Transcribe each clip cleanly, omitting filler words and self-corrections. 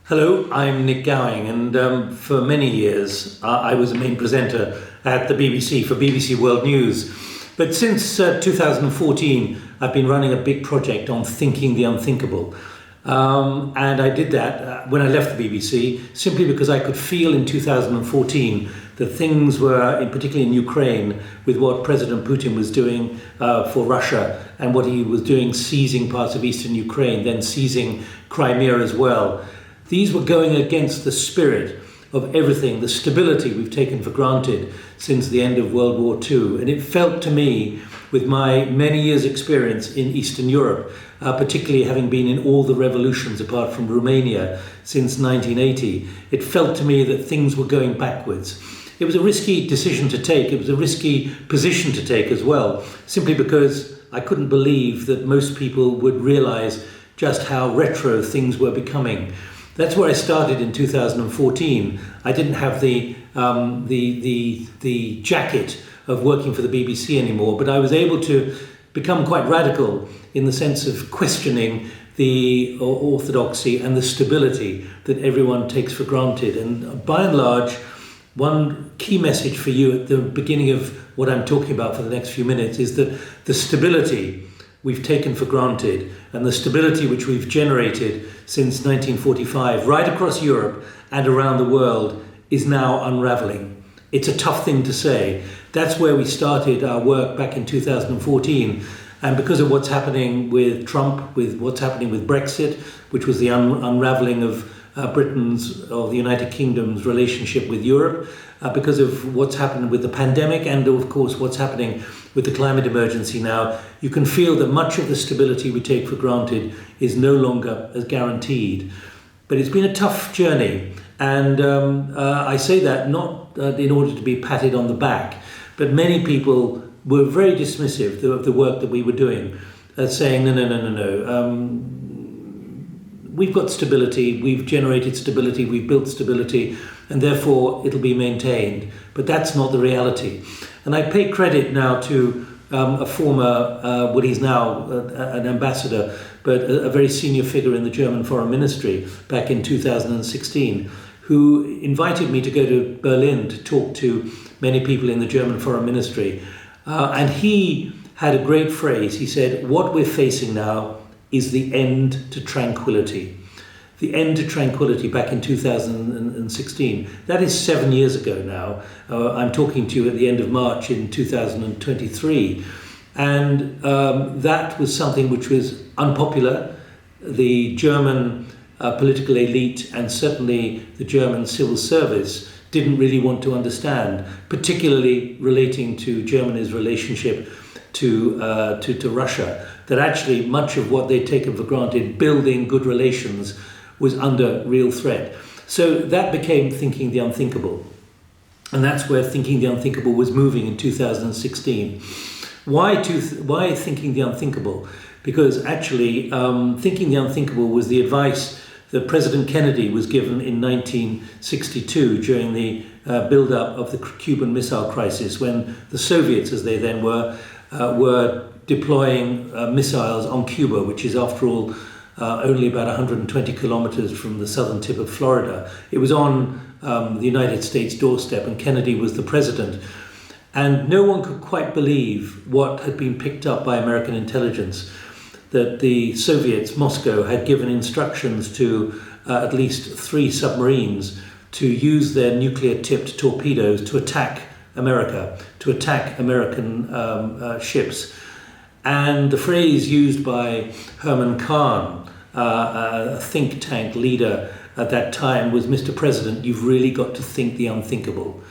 Hello, I'm Nick Gowing, and for many years I was a main presenter at the BBC for BBC World News. But since 2014, I've been running a big project on thinking the unthinkable. And I did that when I left the BBC, simply because I could feel in 2014 that things were, particularly in Ukraine, with what President Putin was doing for Russia and what he was doing, seizing parts of eastern Ukraine, then seizing Crimea as well. These were going against the spirit of everything, the stability we've taken for granted since the end of World War II. And it felt to me, with my many years' experience in Eastern Europe, particularly having been in all the revolutions apart from Romania since 1980, it felt to me that things were going backwards. It was a risky decision to take. It was a risky position to take as well, simply because I couldn't believe that most people would realize just how retro things were becoming. That's where I started in 2014. I didn't have the jacket of working for the BBC anymore, but I was able to become quite radical in the sense of questioning the orthodoxy and the stability that everyone takes for granted. And by and large, one key message for you at the beginning of what I'm talking about for the next few minutes is that the stability we've taken for granted and the stability which we've generated since 1945 right across Europe and around the world is now unraveling. It's a tough thing to say. That's where we started our work back in 2014. And because of what's happening with Trump, with what's happening with Brexit, which was the unraveling of Britain's or the United Kingdom's relationship with Europe, because of what's happened with the pandemic and of course what's happening with the climate emergency now, you can feel that much of the stability we take for granted is no longer as guaranteed. But it's been a tough journey, and I say that not in order to be patted on the back, but many people were very dismissive of the work that we were doing, saying, no. We've got stability, we've generated stability, we've built stability, and therefore it'll be maintained. But that's not the reality. And I pay credit now to a former, he's now an ambassador, but a very senior figure in the German Foreign Ministry back in 2016, who invited me to go to Berlin to talk to many people in the German Foreign Ministry. And he had a great phrase. He said, what we're facing now is the end to tranquility. The end to tranquility back in 2016. That is 7 years ago now. I'm talking to you at the end of March in 2023. And that was something which was unpopular. The German political elite and certainly the German civil service didn't really want to understand, particularly relating to Germany's relationship to Russia, that actually much of what they'd taken for granted, building good relations, was under real threat. So that became thinking the unthinkable. And that's where thinking the unthinkable was moving in 2016. Why thinking the unthinkable? Because actually thinking the unthinkable was the advice that President Kennedy was given in 1962 during the build-up of the Cuban Missile Crisis, when the Soviets, as they then were deploying missiles on Cuba, which is, after all, only about 120 kilometers from the southern tip of Florida. It was on the United States doorstep, and Kennedy was the president. And no one could quite believe what had been picked up by American intelligence, that the Soviets, Moscow, had given instructions to at least 3 submarines to use their nuclear-tipped torpedoes to attack America, to attack American ships. And the phrase used by Herman Kahn, a think tank leader at that time, was, Mr. President, you've really got to think the unthinkable.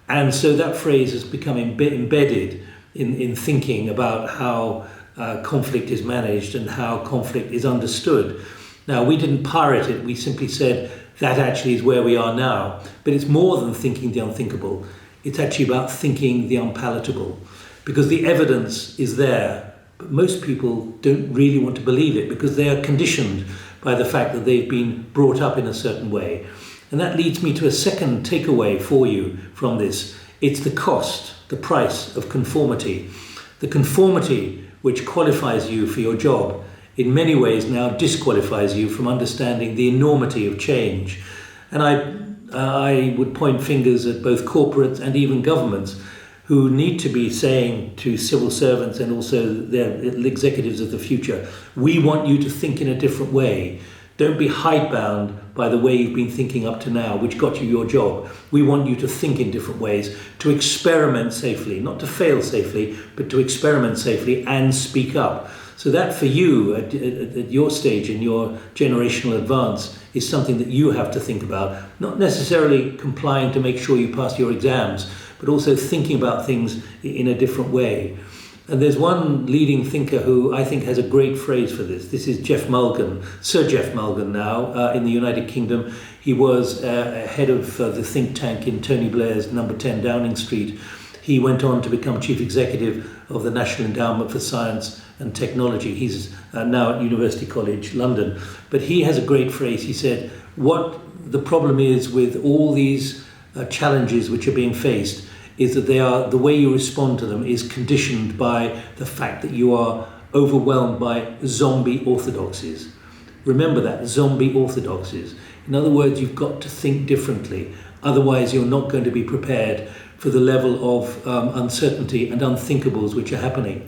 And so that phrase has become embedded in thinking about how conflict is managed and how conflict is understood. Now, we didn't pirate it, we simply said that actually is where we are now. But it's more than thinking the unthinkable. It's actually about thinking the unpalatable, because the evidence is there. But most people don't really want to believe it because they are conditioned by the fact that they've been brought up in a certain way. And that leads me to a second takeaway for you from this. It's the cost, the price of conformity. The conformity which qualifies you for your job in many ways now disqualifies you from understanding the enormity of change. And I would point fingers at both corporates and even governments who need to be saying to civil servants and also their executives of the future, we want you to think in a different way. Don't be hidebound by the way you've been thinking up to now, which got you your job. We want you to think in different ways, to experiment safely, not to fail safely, but to experiment safely and speak up. So that for you, at your stage in your generational advance, is something that you have to think about, not necessarily complying to make sure you pass your exams, but also thinking about things in a different way. And there's one leading thinker who I think has a great phrase for this. This is Jeff Mulgan, Sir Jeff Mulgan now, in the United Kingdom. He was head of the think tank in Tony Blair's number 10 Downing Street. He went on to become chief executive of the National Endowment for Science and Technology. He's now at University College London. But he has a great phrase. He said, what the problem is with all these challenges which are being faced is that the way you respond to them is conditioned by the fact that you are overwhelmed by zombie orthodoxies. Remember that, zombie orthodoxies. In other words, you've got to think differently. Otherwise, you're not going to be prepared for the level of uncertainty and unthinkables which are happening.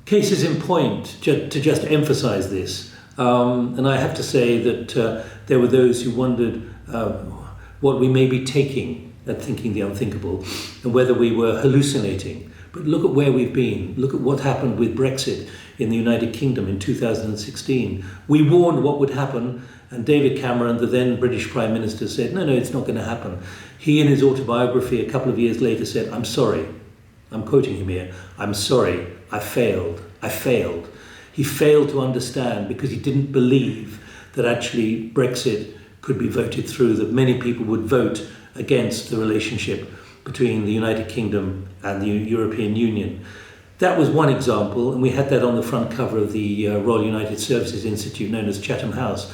Cases in point, to just emphasize this, and I have to say that there were those who wondered what we may be taking at thinking the unthinkable and whether we were hallucinating. But look at where we've been. Look at what happened with Brexit in the United Kingdom in 2016. We warned what would happen, and David Cameron, the then British Prime Minister, said, no, it's not going to happen. He, in his autobiography a couple of years later, said, I'm sorry. I'm quoting him here. I'm sorry. I failed. He failed to understand because he didn't believe that actually Brexit could be voted through, that many people would vote against the relationship between the United Kingdom and the European Union. That was one example, and we had that on the front cover of the Royal United Services Institute, known as Chatham House.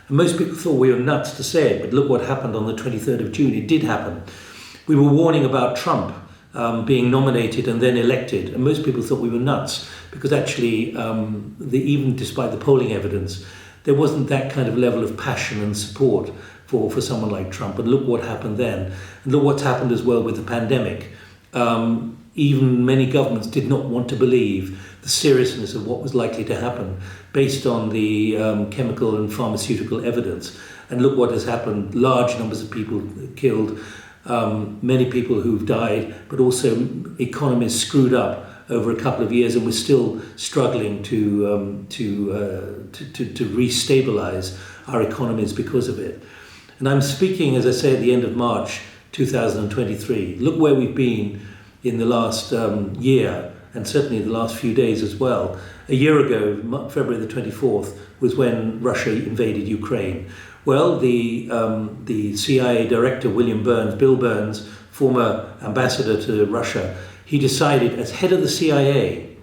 And most people thought we were nuts to say it, but look what happened on the 23rd of June. It did happen. We were warning about Trump being nominated and then elected, and most people thought we were nuts because actually, even despite the polling evidence, there wasn't that kind of level of passion and support for someone like Trump. And look what happened then. And look what's happened as well with the pandemic. Even many governments did not want to believe the seriousness of what was likely to happen based on the chemical and pharmaceutical evidence. And look what has happened. Large numbers of people killed, many people who've died, but also economies screwed up over a couple of years, and we're still struggling to restabilize our economies because of it. And I'm speaking, as I say, at the end of March 2023. Look where we've been in the last year, and certainly the last few days as well. A year ago, February the 24th, was when Russia invaded Ukraine. Well, the CIA director, Bill Burns, former ambassador to Russia, he decided as head of the CIA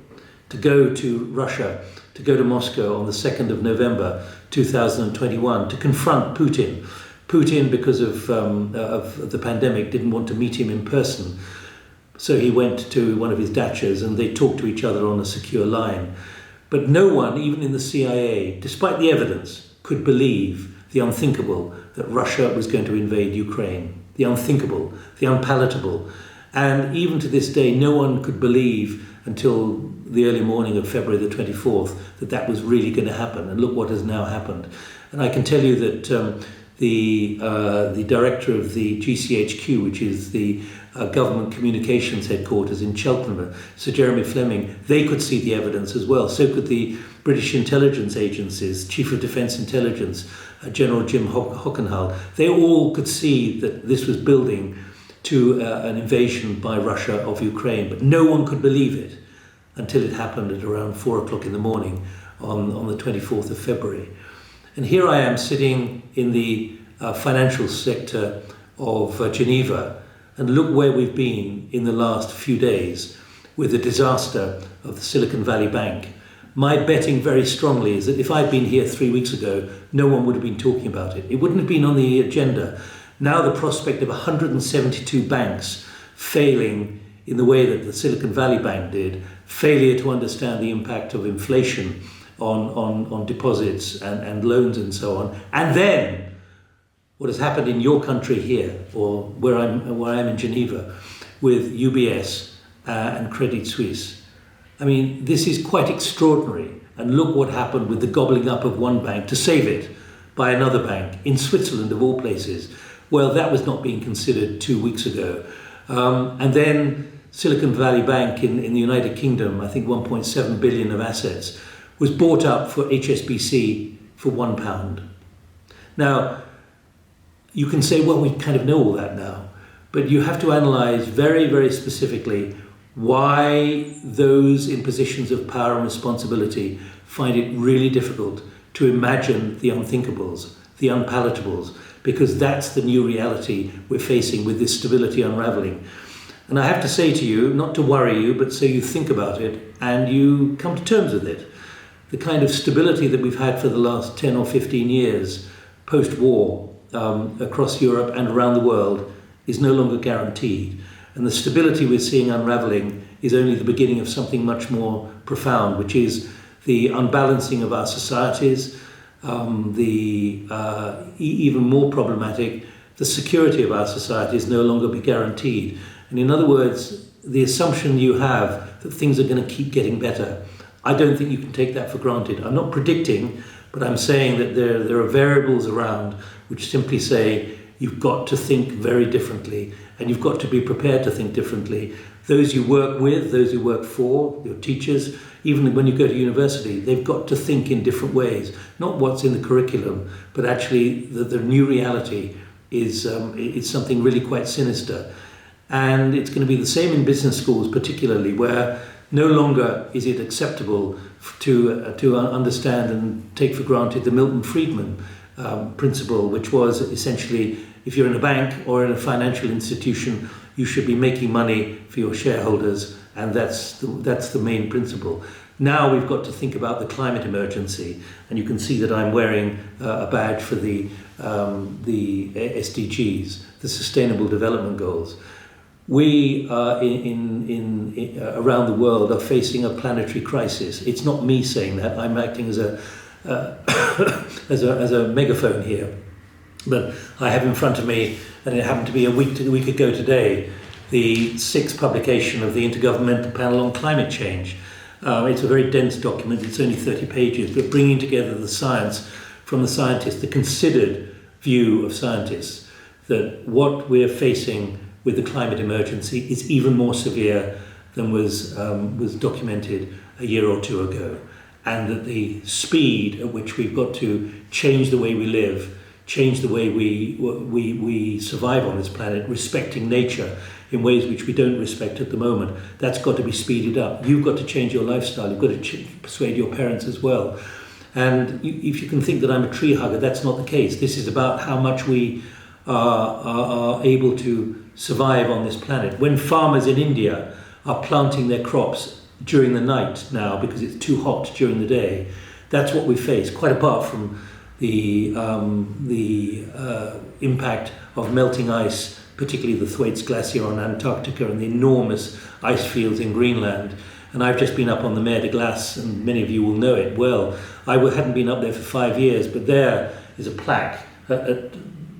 to go to Russia, to go to Moscow on the 2nd of November 2021 to confront Putin. Putin, because of the pandemic, didn't want to meet him in person. So he went to one of his dachas and they talked to each other on a secure line. But no one, even in the CIA, despite the evidence, could believe the unthinkable, that Russia was going to invade Ukraine. The unthinkable, the unpalatable. And even to this day, no one could believe until the early morning of February the 24th that that was really going to happen. And look what has now happened. And I can tell you that the director of the GCHQ, which is the government communications headquarters in Cheltenham, Sir Jeremy Fleming, they could see the evidence as well. So could the British intelligence agencies, Chief of Defence Intelligence, General Jim Hockenhull. They all could see that this was building to an invasion by Russia of Ukraine, but no one could believe it until it happened at around 4 o'clock in the morning on the 24th of February. And here I am sitting in the financial sector of Geneva, and look where we've been in the last few days with the disaster of the Silicon Valley Bank. My betting very strongly is that if I'd been here 3 weeks ago, no one would have been talking about it. It wouldn't have been on the agenda. Now the prospect of 172 banks failing in the way that the Silicon Valley Bank did, failure to understand the impact of inflation on deposits and loans and so on. And then what has happened in your country here, or where I'm in Geneva, with UBS and Credit Suisse. I mean, this is quite extraordinary. And look what happened with the gobbling up of one bank to save it by another bank in Switzerland, of all places. Well, that was not being considered 2 weeks ago. And then Silicon Valley Bank in the United Kingdom, I think 1.7 billion of assets, was bought up for HSBC for £1. Now, you can say, well, we kind of know all that now, but you have to analyze very, very specifically why those in positions of power and responsibility find it really difficult to imagine the unthinkables, the unpalatables, because that's the new reality we're facing with this stability unraveling. And I have to say to you, not to worry you, but so you think about it and you come to terms with it. The kind of stability that we've had for the last 10 or 15 years, post-war, across Europe and around the world, is no longer guaranteed. And the stability we're seeing unraveling is only the beginning of something much more profound, which is the unbalancing of our societies, even more problematic, the security of our society is no longer be guaranteed. And in other words, the assumption you have that things are going to keep getting better, I don't think you can take that for granted. I'm not predicting, but I'm saying that there are variables around which simply say you've got to think very differently, and you've got to be prepared to think differently. Those you work with, those you work for, your teachers, even when you go to university, they've got to think in different ways. Not what's in the curriculum, but actually the new reality is something really quite sinister. And it's going to be the same in business schools, particularly, where no longer is it acceptable to understand and take for granted the Milton Friedman principle, which was essentially, if you're in a bank or in a financial institution, you should be making money for your shareholders, and that's the main principle. Now we've got to think about the climate emergency, and you can see that I'm wearing a badge for the SDGs, the Sustainable Development Goals. We around the world are facing a planetary crisis. It's not me saying that. I'm acting as a as a megaphone here. But I have in front of me, and it happened to be a week ago today, the 6th publication of the Intergovernmental Panel on Climate Change. It's a very dense document. It's only 30 pages, but bringing together the science from the scientists, the considered view of scientists, that what we're facing with the climate emergency is even more severe than was documented a year or two ago, and that the speed at which we've got to change the way we live, change the way we survive on this planet, respecting nature in ways which we don't respect at the moment, that's got to be speeded up. You've got to change your lifestyle. You've got to persuade your parents as well. And if you can think that I'm a tree hugger, that's not the case. This is about how much we are able to survive on this planet. When farmers in India are planting their crops during the night now because it's too hot during the day, that's what we face, quite apart from the impact of melting ice, particularly the Thwaites Glacier on Antarctica and the enormous ice fields in Greenland. And I've just been up on the Mer de Glace, and many of you will know it well. I hadn't been up there for 5 years, but there is a plaque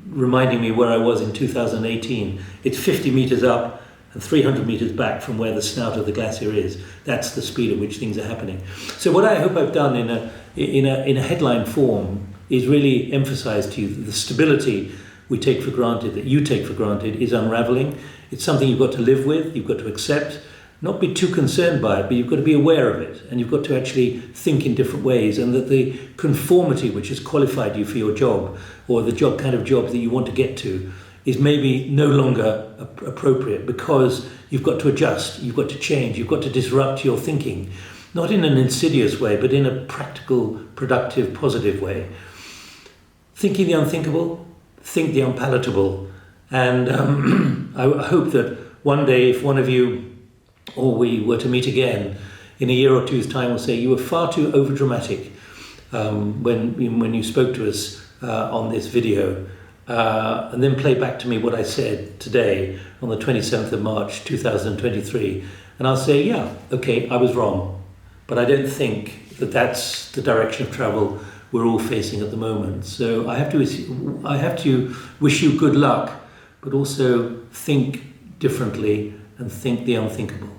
reminding me where I was in 2018. It's 50 meters up and 300 meters back from where the snout of the glacier is. That's the speed at which things are happening. So what I hope I've done in a headline form is really emphasize to you that the stability we take for granted, that you take for granted, is unraveling. It's something you've got to live with, you've got to accept, not be too concerned by it, but you've got to be aware of it, and you've got to actually think in different ways, and that the conformity which has qualified you for your job, or the kind of job that you want to get to, is maybe no longer appropriate, because you've got to adjust, you've got to change, you've got to disrupt your thinking, not in an insidious way, but in a practical, productive, positive way. Thinking the unthinkable, think the unpalatable, and I hope that one day, if one of you or we were to meet again in a year or two's time, will say you were far too overdramatic when you spoke to us on this video, and then play back to me what I said today on the 27th of March 2023, and I'll say, yeah, okay, I was wrong, but I don't think that that's the direction of travel we're all facing at the moment. So I have to wish you good luck, but also think differently and think the unthinkable.